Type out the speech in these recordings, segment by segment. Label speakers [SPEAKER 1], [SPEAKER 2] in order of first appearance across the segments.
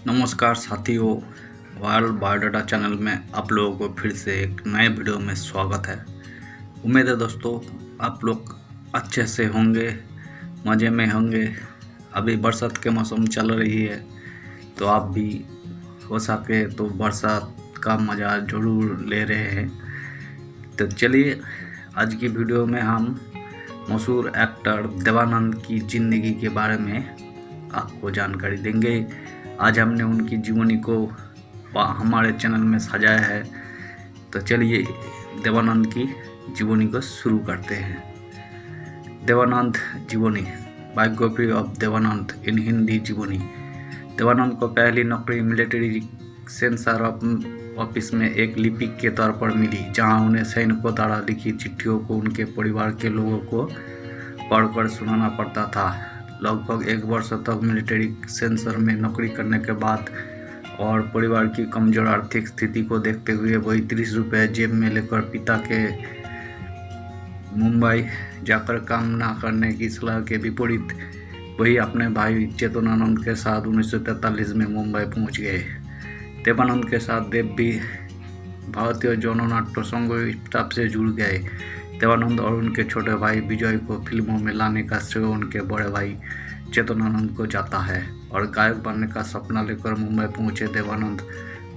[SPEAKER 1] नमस्कार साथियों, world biodata channel में आप लोगों को फिर से एक नए वीडियो में स्वागत है। उम्मीद है दोस्तों आप लोग अच्छे से होंगे, मज़े में होंगे। अभी बरसात के मौसम चल रही है तो आप भी हो सके तो बरसात का मज़ा ज़रूर ले रहे हैं। तो चलिए आज की वीडियो में हम मशहूर एक्टर देवानंद की ज़िंदगी के बारे में आपको जानकारी देंगे। आज हमने उनकी जीवनी को हमारे चैनल में सजाया है। तो चलिए देवानंद की जीवनी को शुरू करते हैं। देवानंद जीवनी, बायोग्राफी ऑफ देवानंद इन हिंदी जीवनी। देवानंद को पहली नौकरी मिलिट्री सेंसर ऑफिस में एक लिपिक के तौर पर मिली, जहां उन्हें सैनिकों द्वारा लिखी चिट्ठियों को उनके परिवार के लोगों को पढ़कर सुनाना पड़ता था। लगभग 1 वर्ष तक मिलिट्री सेंसर में नौकरी करने के बाद और परिवार की कमज़ोर आर्थिक स्थिति को देखते हुए वही 30 रुपये जेब में लेकर पिता के मुंबई जाकर काम न करने की सलाह के विपरीत वही अपने भाई चेतनानंद के साथ 1943 में मुंबई पहुंच गए। देवानंद के साथ देव भी भारतीय जौननाट्य संघ स्टाफ से जुड़ गए। देवानंद और उनके छोटे भाई विजय को फिल्मों में लाने का श्रेय उनके बड़े भाई चेतनानंद को जाता है और गायक बनने का सपना लेकर मुंबई पहुंचे देवानंद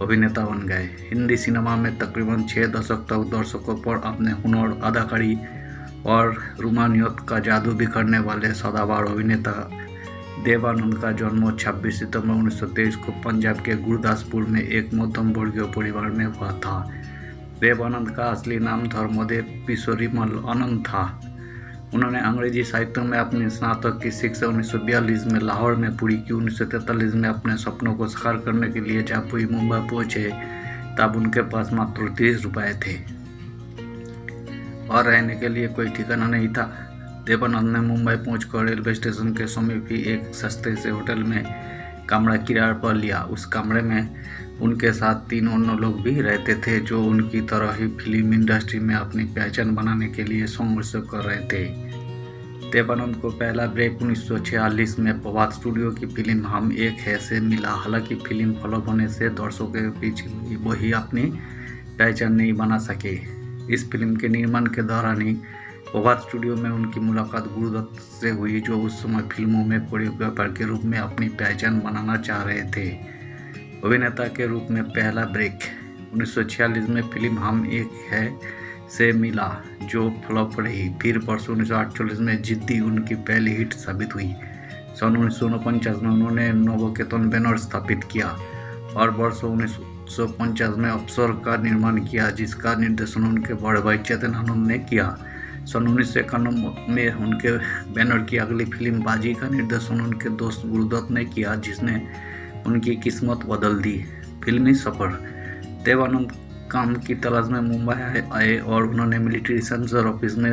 [SPEAKER 1] अभिनेता बन गए। हिंदी सिनेमा में तकरीबन 6 दशक तक दर्शकों पर अपने हुनर, अदाकारी और रूमानियत का जादू बिखरने वाले सदाबहार अभिनेता देवानंद का जन्म 26 सितंबर 1923 को पंजाब के गुरदासपुर में एक मध्यम वर्गीय परिवार में हुआ था। देवानंद का असली नाम धर्मदेव किशोरीमल आनंद था। उन्होंने अंग्रेजी साहित्य में अपनी स्नातक की शिक्षा 1942 में लाहौर में पूरी की। 1943 में अपने सपनों को साकार करने के लिए जब वही मुंबई पहुंचे तब उनके पास मात्र 30 रुपये थे और रहने के लिए कोई ठिकाना नहीं था। देवानंद ने मुंबई पहुंचकर रेलवे स्टेशन के समीप ही एक सस्ते से होटल में कमरा किराए पर लिया। उस कमरे में उनके साथ 3 अन्य लोग भी रहते थे जो उनकी तरह ही फिल्म इंडस्ट्री में अपनी पहचान बनाने के लिए संघर्ष कर रहे थे। देवानंद को पहला ब्रेक 1946 में प्रभात स्टूडियो की फिल्म हम एक है से मिला। हालांकि फिल्म फ्लॉप होने से दर्शकों के बीच वही अपनी पहचान नहीं बना सके। इस फिल्म के निर्माण के दौरान ही प्रभात स्टूडियो में उनकी मुलाकात गुरुदत्त से हुई, जो उस समय फिल्मों में कोरियोग्राफर के रूप में अपनी पहचान बनाना चाह रहे थे। अभिनेता के रूप में पहला ब्रेक 1946 में फिल्म हम एक है से मिला, जो फ्लॉप रही। फिर वर्ष 1948 में जिद्दी उनकी पहली हिट साबित हुई। सन 1949 में उन्होंने नवकेतन बैनर स्थापित किया और वर्ष 1950 में अप्सर का निर्माण किया, जिसका निर्देशन उनके बड़े भाई चेतनानंद ने किया। सन 1991 में उनके बैनर की अगली फिल्म बाजी का निर्देशन उनके दोस्त गुरुदत्त ने किया, जिसने उनकी किस्मत बदल दी। फिल्मी सफर। देवानंद काम की तलाश में मुंबई आए और उन्होंने मिलिट्री सेंसर ऑफिस में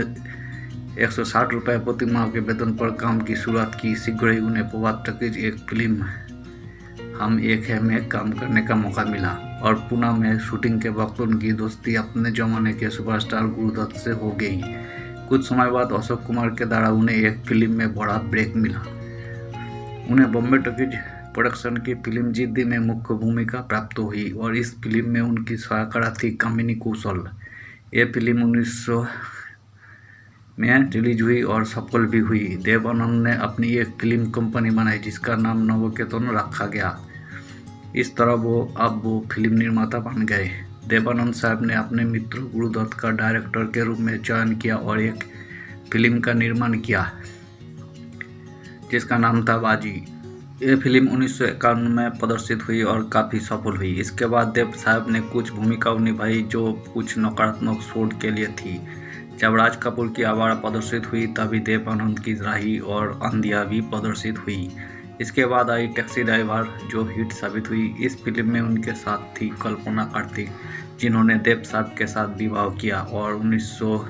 [SPEAKER 1] 160 रुपये प्रति माह के वेतन पर काम की शुरुआत की। शीघ्र ही उन्हें प्रभात टकीज एक फिल्म हम एक है में काम करने का मौका मिला और पुणे में शूटिंग के वक्त उनकी दोस्ती अपने जमाने के सुपरस्टार गुरुदत्त से हो गई। कुछ समय बाद अशोक कुमार के द्वारा उन्हें एक फिल्म में बड़ा ब्रेक मिला। उन्हें बॉम्बे टकीज प्रोडक्शन की फिल्म जिद्दी में मुख्य भूमिका प्राप्त हुई और इस फिल्म में उनकी सहायक थी कामिनी कौशल। ये फिल्म 1900 में रिलीज हुई और सफल भी हुई। देवानंद ने अपनी एक फिल्म कंपनी बनाई जिसका नाम नवकेतन रखा गया। इस तरह वो फिल्म निर्माता बन गए। देवानंद साहब ने अपने मित्र गुरुदत्त का डायरेक्टर के रूप में चयन किया और एक फिल्म का निर्माण किया जिसका नाम था बाजी। ये फिल्म 1951 में प्रदर्शित हुई और काफ़ी सफल हुई। इसके बाद देव साहब ने कुछ भूमिकाएं निभाई जो कुछ नकारात्मक सोच के लिए थी। जब राज कपूर की आवारा प्रदर्शित हुई तभी देवानंद की राही और अंधिया भी प्रदर्शित हुई। इसके बाद आई टैक्सी ड्राइवर, जो हिट साबित हुई। इस फिल्म में उनके साथ थी कल्पना कार्तिक, जिन्होंने देव साहब के साथ विवाह किया और 1900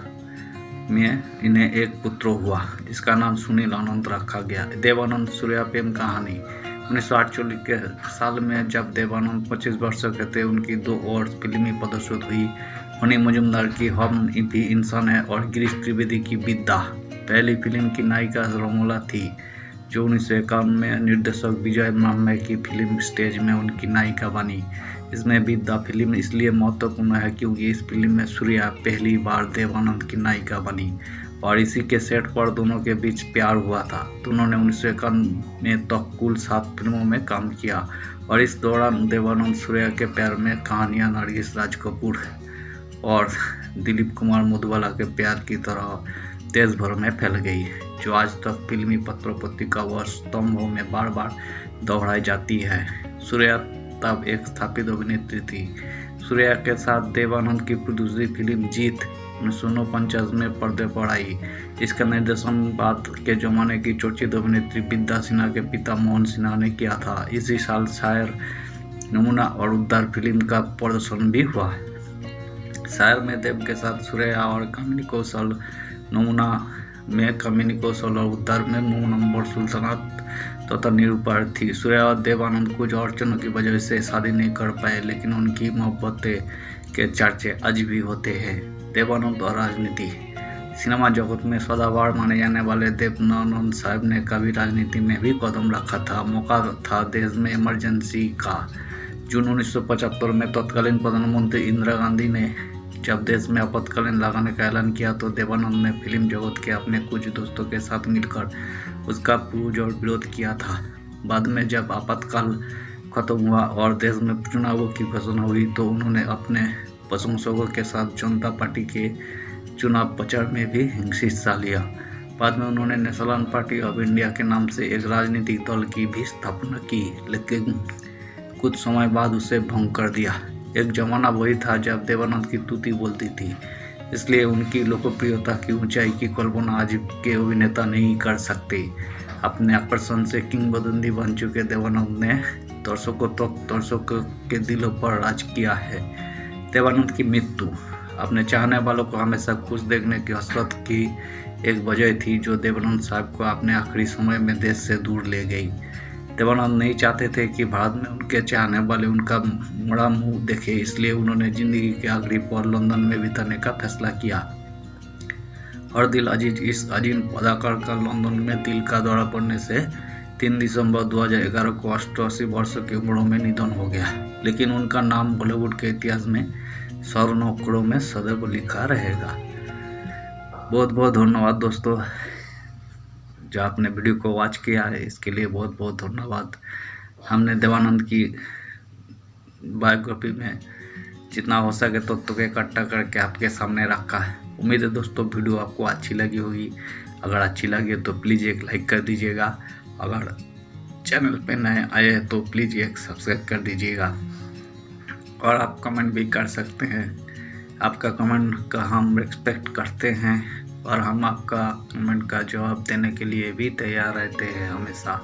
[SPEAKER 1] में इन्हें एक पुत्र हुआ जिसका नाम सुनील आनंद रखा गया। देवानंद सूर्या प्रेम कहानी। 1948 के साल में जब देवानंद 25 वर्ष के थे, उनकी 2 और फिल्में प्रदर्शित हुई। मणि मजुमदार की हम भी इंसान है और गिरीश त्रिवेदी की विद्या। पहली फिल्म की नायिका रोमोला थी। जो 1951 में निर्देशक विजय माल्या की फिल्म स्टेज में उनकी नायिका बनी। इसमें भी द फिल्म इसलिए महत्वपूर्ण है क्योंकि इस फिल्म में सूर्या पहली बार देव आनंद की नायिका बनी और इसी के सेट पर दोनों के बीच प्यार हुआ था। दोनों ने 1951 में तक कुल 7 फिल्मों में काम किया और इस दौरान देवानंद सूर्या के प्यार में कहानियां नरगिस राज कपूर और दिलीप कुमार मुदवाला के प्यार की तरह देश भर में फैल गई, जो आज तक फिल्मी पत्रों पत्रिका व स्तंभों में बार बार दोहराई जाती है। सूर्या तब एक स्थापित अभिनेत्री थी। सूर्या के साथ देव आनंद की दूसरी फिल्म जीत 1949 में पर्दे पर आई। इसका निर्देशन बाद के जमाने की चर्चित अभिनेत्री विद्या सिन्हा के पिता मोहन सिन्हा ने किया था। इसी साल शायर, नमूना और उद्धार फिल्म का प्रदर्शन भी हुआ। शायर में देव के साथ सूर्या और कामिनी कौशल, नमूना में कामिनी कौशल और उद्धार में नंबर सुल्तानात तथा निरूपा थी। सूर्या और देव आनंद कुछ अड़चनों की वजह से शादी नहीं कर पाए, लेकिन उनकी मोहब्बतें के चर्चे आज भी होते हैं। देवानंद और राजनीति। सिनेमा जगत में सदाबहार माने जाने वाले देवानंद साहब ने कभी राजनीति में भी कदम रखा था। मौका था देश में इमरजेंसी का। जून 1975 में तत्कालीन प्रधानमंत्री इंदिरा गांधी ने जब देश में आपातकालीन लगाने का ऐलान किया तो देवानंद ने फिल्म जगत के अपने कुछ दोस्तों के साथ मिलकर उसका पुरजोर विरोध किया था। बाद में जब आपातकाल खत्म हुआ और देश में चुनावों की घोषणा हुई तो उन्होंने अपने प्रशंसकों के साथ जनता पार्टी के चुनाव प्रचार में भी हिस्सा लिया। बाद में उन्होंने नेशनल पार्टी ऑफ इंडिया के नाम से एक राजनीतिक दल की भी स्थापना की, लेकिन कुछ समय बाद उसे भंग कर दिया। एक जमाना वही था जब देवानंद की तूती बोलती थी, इसलिए उनकी लोकप्रियता की ऊंचाई की कल्पना आज के अभिनेता नहीं कर सकते। अपने आकर्षण से किंवदंती बन चुके देवानंद ने दर्शकों के दिलों पर राज किया है। देवानंद की मृत्यु अपने चाहने वालों को हमेशा खुश देखने की हसरत की एक वजह थी, जो देवानंद साहब को अपने आखिरी समय में देश से दूर ले गई। देवानंद नहीं चाहते थे कि भारत में उनके चाहने वाले उनका मुड़ा मुंह देखे, इसलिए उन्होंने जिंदगी के आखिरी पल लंदन में बिताने का फैसला किया। हर दिल अजीज इस अजीम अदाकार का लंदन में दिल का दौरा पड़ने से 3 दिसंबर 2011 को 88 वर्ष की उम्र में निधन हो गया, लेकिन उनका नाम बॉलीवुड के इतिहास में स्वर्ण अक्षरों में सदैव लिखा रहेगा। बहुत बहुत धन्यवाद दोस्तों, जो आपने वीडियो को वॉच किया है इसके लिए बहुत बहुत धन्यवाद। हमने देवानंद की बायोग्राफी में जितना हो सके तथ्यों को इकट्ठा करके आपके सामने रखा है। उम्मीद है दोस्तों वीडियो आपको अच्छी लगी होगी। अगर अच्छी लगी तो प्लीज़ एक लाइक कर दीजिएगा। अगर चैनल पे नए आए हैं तो प्लीज़ एक सब्सक्राइब कर दीजिएगा और आप कमेंट भी कर सकते हैं। आपका कमेंट का हम रिस्पेक्ट करते हैं और हम आपका कमेंट का जवाब देने के लिए भी तैयार रहते हैं हमेशा।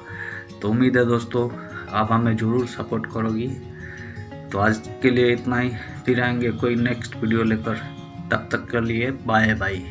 [SPEAKER 1] तो उम्मीद है दोस्तों आप हमें ज़रूर सपोर्ट करोगी। तो आज के लिए इतना ही, फिर आएंगे कोई नेक्स्ट वीडियो लेकर। तब तक के लिए बाय बाय।